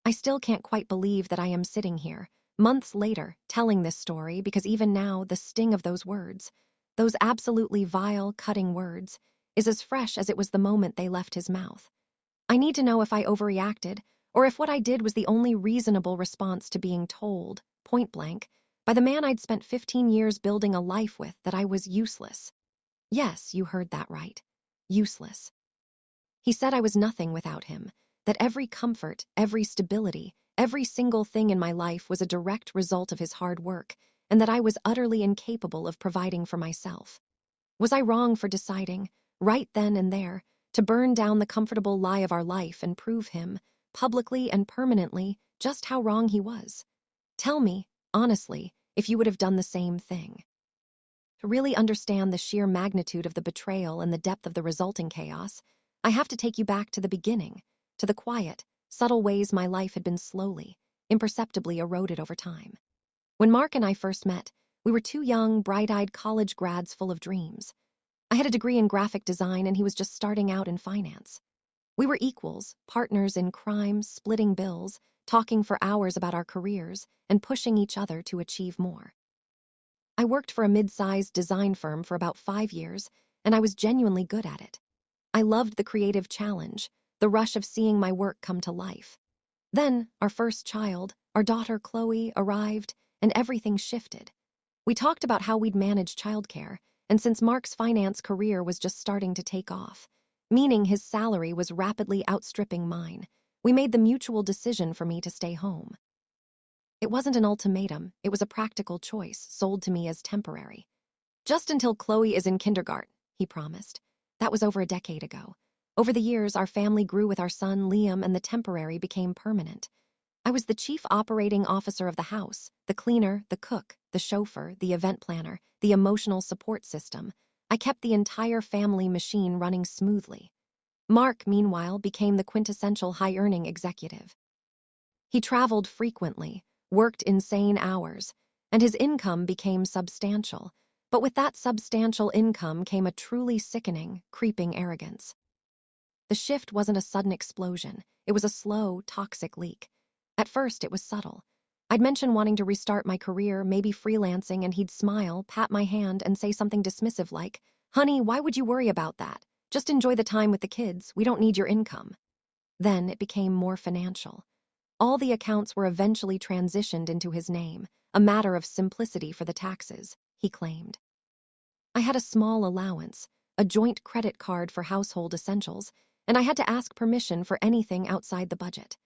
I still can't quite believe that I am sitting here, months later, telling this story because even now, the sting of those words, those absolutely vile, cutting words, is as fresh as it was the moment they left his mouth. I need to know if I overreacted, or if what I did was the only reasonable response to being told, point blank, by the man I'd spent 15 years building a life with that I was useless. Yes, you heard that right. Useless. He said I was nothing without him, that every comfort, every stability, every single thing in my life was a direct result of his hard work, and that I was utterly incapable of providing for myself. Was I wrong for deciding, right then and there, to burn down the comfortable lie of our life and prove him, publicly and permanently, just how wrong he was? Tell me, honestly, if you would have done the same thing. To really understand the sheer magnitude of the betrayal and the depth of the resulting chaos, I have to take you back to the beginning, to the quiet, subtle ways my life had been slowly, imperceptibly eroded over time. When Mark and I first met, we were two young, bright-eyed college grads full of dreams. I had a degree in graphic design and he was just starting out in finance. We were equals, partners in crime, splitting bills, talking for hours about our careers, and pushing each other to achieve more. I worked for a mid-sized design firm for about 5 years, and I was genuinely good at it. I loved the creative challenge, the rush of seeing my work come to life. Then, our first child, our daughter Chloe, arrived, and everything shifted. We talked about how we'd manage childcare, and since Mark's finance career was just starting to take off, meaning his salary was rapidly outstripping mine, we made the mutual decision for me to stay home. It wasn't an ultimatum, it was a practical choice, sold to me as temporary. Just until Chloe is in kindergarten, he promised. That was over a decade ago. Over the years, our family grew with our son, Liam, and the temporary became permanent. I was the chief operating officer of the house, the cleaner, the cook, the chauffeur, the event planner, the emotional support system. I kept the entire family machine running smoothly. Mark, meanwhile, became the quintessential high-earning executive. He traveled frequently, worked insane hours, and his income became substantial. But with that substantial income came a truly sickening, creeping arrogance. The shift wasn't a sudden explosion. It was a slow, toxic leak. At first, it was subtle. I'd mention wanting to restart my career, maybe freelancing, and he'd smile, pat my hand, and say something dismissive like, "Honey, why would you worry about that? Just enjoy the time with the kids. We don't need your income." Then it became more financial. All the accounts were eventually transitioned into his name, a matter of simplicity for the taxes, he claimed. I had a small allowance, a joint credit card for household essentials, and I had to ask permission for anything outside the budget.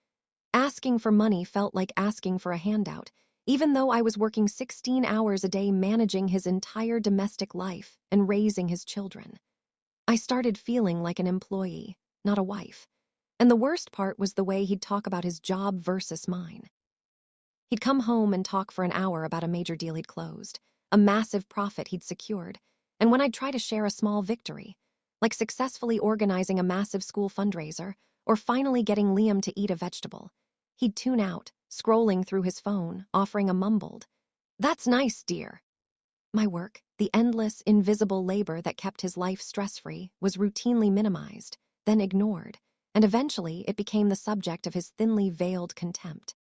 Asking for money felt like asking for a handout, even though I was working 16 hours a day managing his entire domestic life and raising his children. I started feeling like an employee, not a wife. And the worst part was the way he'd talk about his job versus mine. He'd come home and talk for an hour about a major deal he'd closed, a massive profit he'd secured, and when I'd try to share a small victory, like successfully organizing a massive school fundraiser or finally getting Liam to eat a vegetable, he'd tune out, scrolling through his phone, offering a mumbled, "That's nice, dear." My work, the endless, invisible labor that kept his life stress-free, was routinely minimized, then ignored, and eventually it became the subject of his thinly veiled contempt.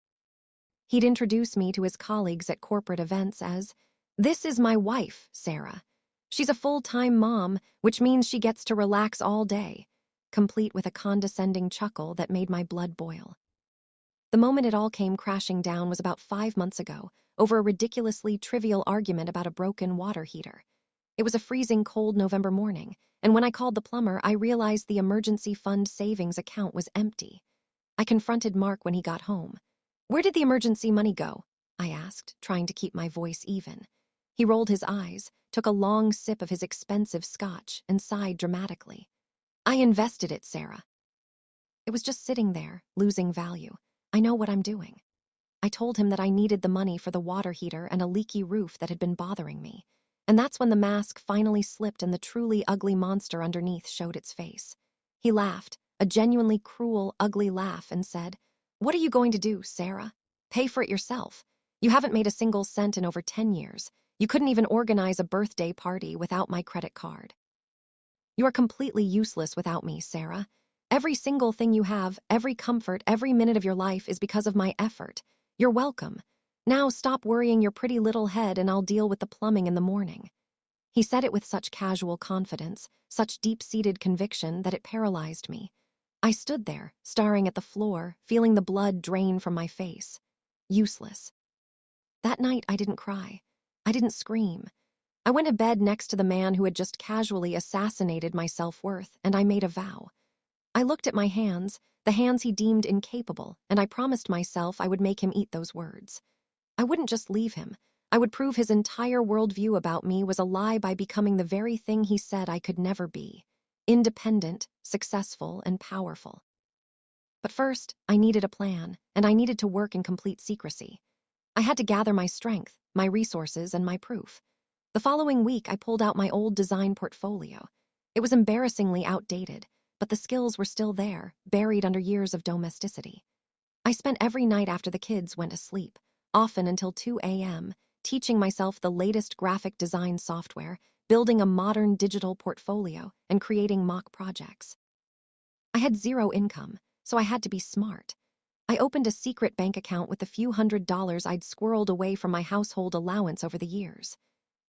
He'd introduce me to his colleagues at corporate events as, "This is my wife, Sarah. She's a full-time mom, which means she gets to relax all day," complete with a condescending chuckle that made my blood boil. The moment it all came crashing down was about 5 months ago, over a ridiculously trivial argument about a broken water heater. It was a freezing cold November morning, and when I called the plumber, I realized the emergency fund savings account was empty. I confronted Mark when he got home. "Where did the emergency money go?" I asked, trying to keep my voice even. He rolled his eyes, took a long sip of his expensive scotch, and sighed dramatically. "I invested it, Sarah." It was just sitting there, losing value. I know what I'm doing. I told him that I needed the money for the water heater and a leaky roof that had been bothering me. And that's when the mask finally slipped and the truly ugly monster underneath showed its face. He laughed, a genuinely cruel, ugly laugh, and said, "What are you going to do, Sarah? Pay for it yourself. You haven't made a single cent in over 10 years. You couldn't even organize a birthday party without my credit card. You are completely useless without me, Sarah. Every single thing you have, every comfort, every minute of your life is because of my effort. You're welcome. Now stop worrying your pretty little head and I'll deal with the plumbing in the morning." He said it with such casual confidence, such deep-seated conviction that it paralyzed me. I stood there, staring at the floor, feeling the blood drain from my face. Useless. That night, I didn't cry. I didn't scream. I went to bed next to the man who had just casually assassinated my self-worth, and I made a vow. I looked at my hands, the hands he deemed incapable, and I promised myself I would make him eat those words. I wouldn't just leave him. I would prove his entire worldview about me was a lie by becoming the very thing he said I could never be: independent, successful, and powerful. But first, I needed a plan, and I needed to work in complete secrecy. I had to gather my strength, my resources, and my proof. The following week, I pulled out my old design portfolio. It was embarrassingly outdated, but the skills were still there, buried under years of domesticity. I spent every night after the kids went to sleep, often until 2 a.m., teaching myself the latest graphic design software, building a modern digital portfolio, and creating mock projects. I had zero income, so I had to be smart. I opened a secret bank account with the few $100s I'd squirreled away from my household allowance over the years.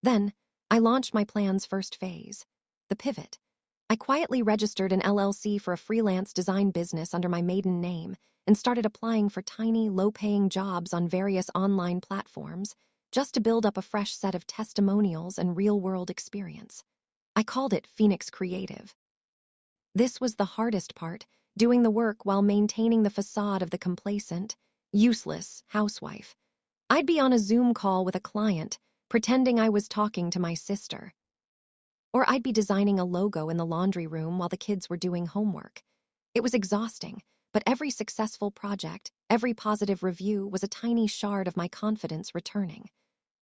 Then, I launched my plan's first phase, the pivot. I quietly registered an LLC for a freelance design business under my maiden name and started applying for tiny, low-paying jobs on various online platforms just to build up a fresh set of testimonials and real-world experience. I called it Phoenix Creative. This was the hardest part, doing the work while maintaining the facade of the complacent, useless housewife. I'd be on a Zoom call with a client, pretending I was talking to my sister. Or I'd be designing a logo in the laundry room while the kids were doing homework. It was exhausting, but every successful project, every positive review was a tiny shard of my confidence returning.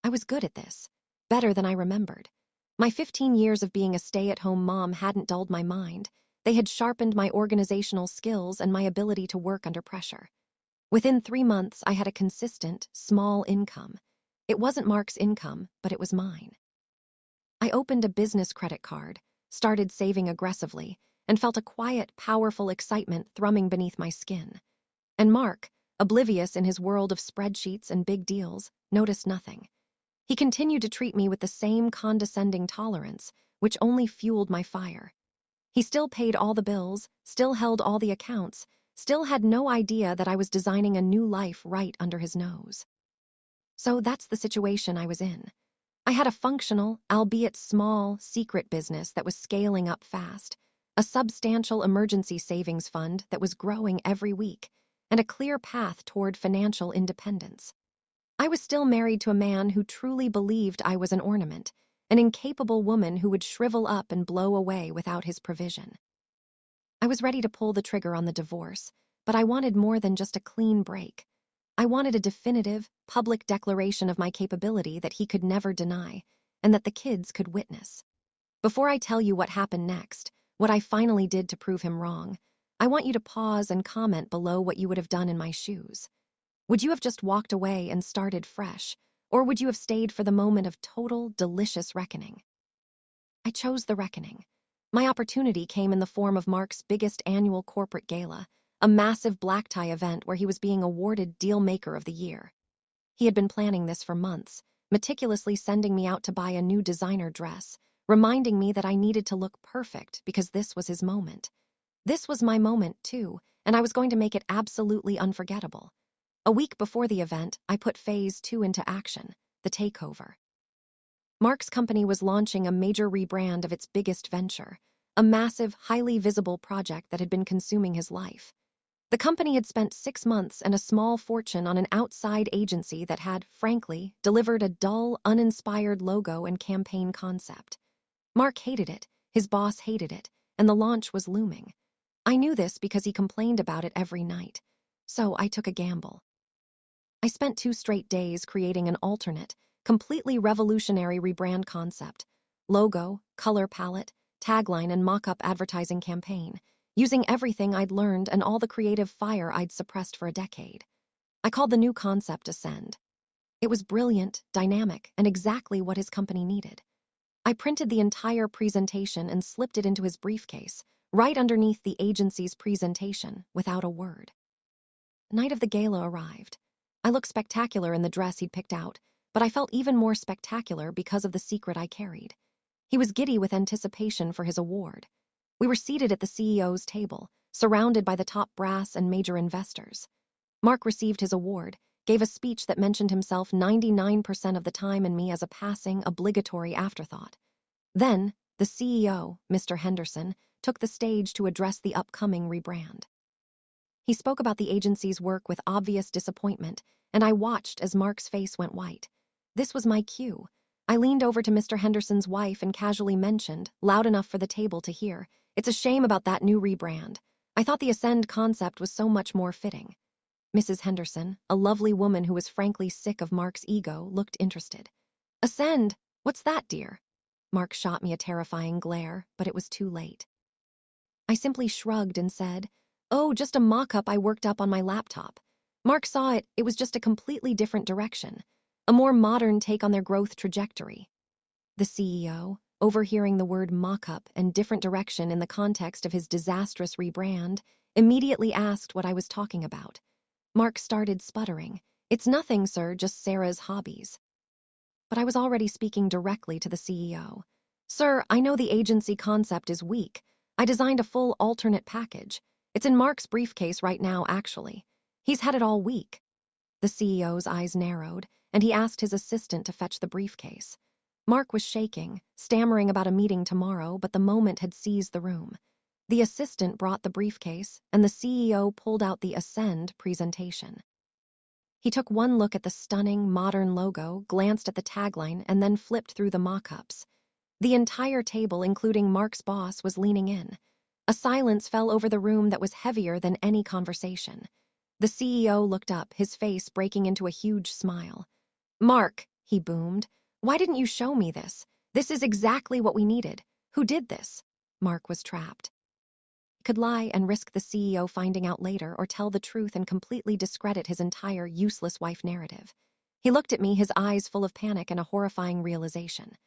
I was good at this, better than I remembered. My 15 years of being a stay-at-home mom hadn't dulled my mind. They had sharpened my organizational skills and my ability to work under pressure. Within 3 months, I had a consistent, small income. It wasn't Mark's income, but it was mine. I opened a business credit card, started saving aggressively, and felt a quiet, powerful excitement thrumming beneath my skin. And Mark, oblivious in his world of spreadsheets and big deals, noticed nothing. He continued to treat me with the same condescending tolerance, which only fueled my fire. He still paid all the bills, still held all the accounts, still had no idea that I was designing a new life right under his nose. So that's the situation I was in. I had a functional, albeit small, secret business that was scaling up fast, a substantial emergency savings fund that was growing every week, and a clear path toward financial independence. I was still married to a man who truly believed I was an ornament, an incapable woman who would shrivel up and blow away without his provision. I was ready to pull the trigger on the divorce, but I wanted more than just a clean break. I wanted a definitive, public declaration of my capability that he could never deny, and that the kids could witness. Before I tell you what happened next, what I finally did to prove him wrong, I want you to pause and comment below what you would have done in my shoes. Would you have just walked away and started fresh, or would you have stayed for the moment of total, delicious reckoning? I chose the reckoning. My opportunity came in the form of Mark's biggest annual corporate gala, a massive black tie event where he was being awarded Deal Maker of the Year. He had been planning this for months, meticulously sending me out to buy a new designer dress, reminding me that I needed to look perfect because this was his moment. This was my moment, too, and I was going to make it absolutely unforgettable. A week before the event, I put Phase 2 into action, the takeover. Mark's company was launching a major rebrand of its biggest venture, a massive, highly visible project that had been consuming his life. The company had spent 6 months and a small fortune on an outside agency that had, frankly, delivered a dull, uninspired logo and campaign concept. Mark hated it, his boss hated it, and the launch was looming. I knew this because he complained about it every night. So I took a gamble. I spent 2 straight days creating an alternate, completely revolutionary rebrand concept, logo, color palette, tagline, and mock-up advertising campaign, using everything I'd learned and all the creative fire I'd suppressed for a decade. I called the new concept Ascend. It was brilliant, dynamic, and exactly what his company needed. I printed the entire presentation and slipped it into his briefcase, right underneath the agency's presentation, without a word. Night of the gala arrived. I looked spectacular in the dress he'd picked out, but I felt even more spectacular because of the secret I carried. He was giddy with anticipation for his award. We were seated at the CEO's table, surrounded by the top brass and major investors. Mark received his award, gave a speech that mentioned himself 99% of the time and me as a passing, obligatory afterthought. Then, the CEO, Mr. Henderson, took the stage to address the upcoming rebrand. He spoke about the agency's work with obvious disappointment, and I watched as Mark's face went white. This was my cue. I leaned over to Mr. Henderson's wife and casually mentioned, loud enough for the table to hear, "It's a shame about that new rebrand. I thought the Ascend concept was so much more fitting." Mrs. Henderson, a lovely woman who was frankly sick of Mark's ego, looked interested. "Ascend? What's that, dear?" Mark shot me a terrifying glare, but it was too late. I simply shrugged and said, "Oh, just a mock-up I worked up on my laptop." Mark saw it, it was just a completely different direction, a more modern take on their growth trajectory. The CEO, overhearing the word mock-up and different direction in the context of his disastrous rebrand, immediately asked what I was talking about. Mark started sputtering. "It's nothing, sir, just Sarah's hobbies." But I was already speaking directly to the CEO. "Sir, I know the agency concept is weak. I designed a full alternate package. It's in Mark's briefcase right now, actually. He's had it all week." The CEO's eyes narrowed, and he asked his assistant to fetch the briefcase. Mark was shaking, stammering about a meeting tomorrow, but the moment had seized the room. The assistant brought the briefcase, and the CEO pulled out the Ascend presentation. He took one look at the stunning, modern logo, glanced at the tagline, and then flipped through the mock-ups. The entire table, including Mark's boss, was leaning in. A silence fell over the room that was heavier than any conversation. The CEO looked up, his face breaking into a huge smile. "Mark," he boomed, "why didn't you show me this? This is exactly what we needed. Who did this?" Mark was trapped. He could lie and risk the CEO finding out later, or tell the truth and completely discredit his entire useless wife narrative. He looked at me, his eyes full of panic and a horrifying realization.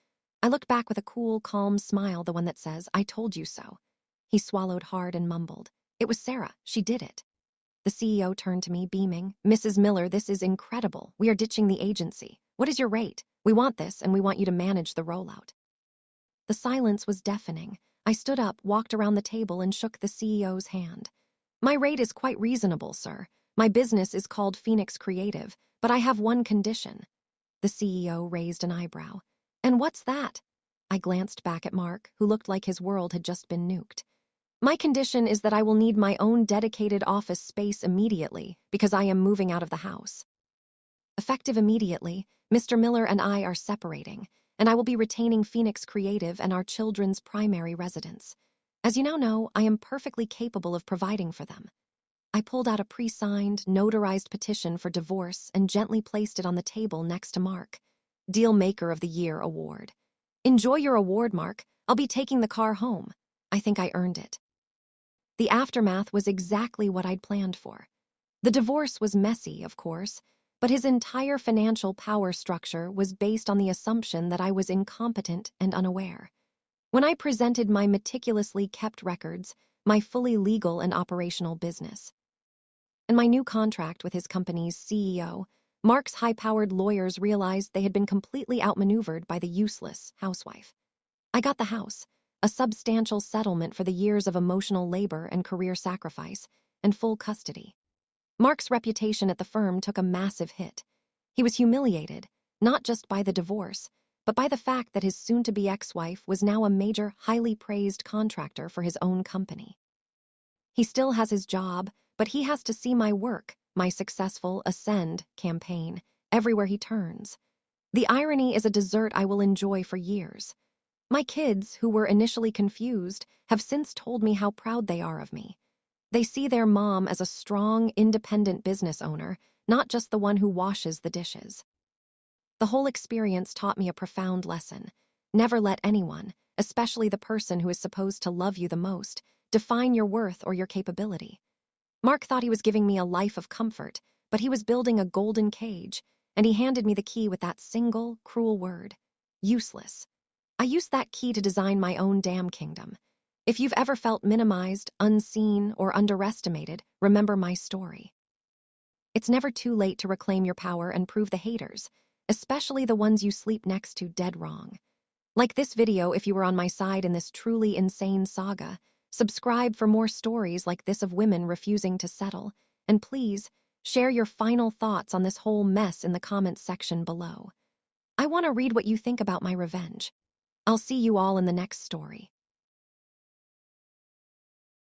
I looked back with a cool, calm smile, the one that says, "I told you so." He swallowed hard and mumbled, "It was Sarah. She did it." The CEO turned to me, beaming, "Mrs. Miller, this is incredible. We are ditching the agency. What is your rate? We want this, and we want you to manage the rollout." The silence was deafening. I stood up, walked around the table, and shook the CEO's hand. "My rate is quite reasonable, sir. My business is called Phoenix Creative, but I have one condition." The CEO raised an eyebrow. "And what's that?" I glanced back at Mark, who looked like his world had just been nuked. "My condition is that I will need my own dedicated office space immediately, because I am moving out of the house. Effective immediately, Mr. Miller and I are separating, and I will be retaining Phoenix Creative and our children's primary residence. As you now know, I am perfectly capable of providing for them." I pulled out a pre-signed, notarized petition for divorce and gently placed it on the table next to Mark. "Deal Maker of the Year award." "Enjoy your award, Mark. I'll be taking the car home. I think I earned it." The aftermath was exactly what I'd planned for. The divorce was messy, of course, but his entire financial power structure was based on the assumption that I was incompetent and unaware. When I presented my meticulously kept records, my fully legal and operational business, and my new contract with his company's CEO, Mark's high-powered lawyers realized they had been completely outmaneuvered by the useless housewife. I got the house, a substantial settlement for the years of emotional labor and career sacrifice, and full custody. Mark's reputation at the firm took a massive hit. He was humiliated, not just by the divorce, but by the fact that his soon-to-be ex-wife was now a major, highly praised contractor for his own company. He still has his job, but he has to see my work, my successful Ascend campaign, everywhere he turns. The irony is a dessert I will enjoy for years. My kids, who were initially confused, have since told me how proud they are of me. They see their mom as a strong, independent business owner, not just the one who washes the dishes. The whole experience taught me a profound lesson. Never let anyone, especially the person who is supposed to love you the most, define your worth or your capability. Mark thought he was giving me a life of comfort, but he was building a golden cage, and he handed me the key with that single, cruel word: useless. I used that key to design my own damn kingdom. If you've ever felt minimized, unseen, or underestimated, remember my story. It's never too late to reclaim your power and prove the haters, especially the ones you sleep next to, dead wrong. Like this video if you were on my side in this truly insane saga. Subscribe for more stories like this of women refusing to settle. And please, share your final thoughts on this whole mess in the comments section below. I want to read what you think about my revenge. I'll see you all in the next story.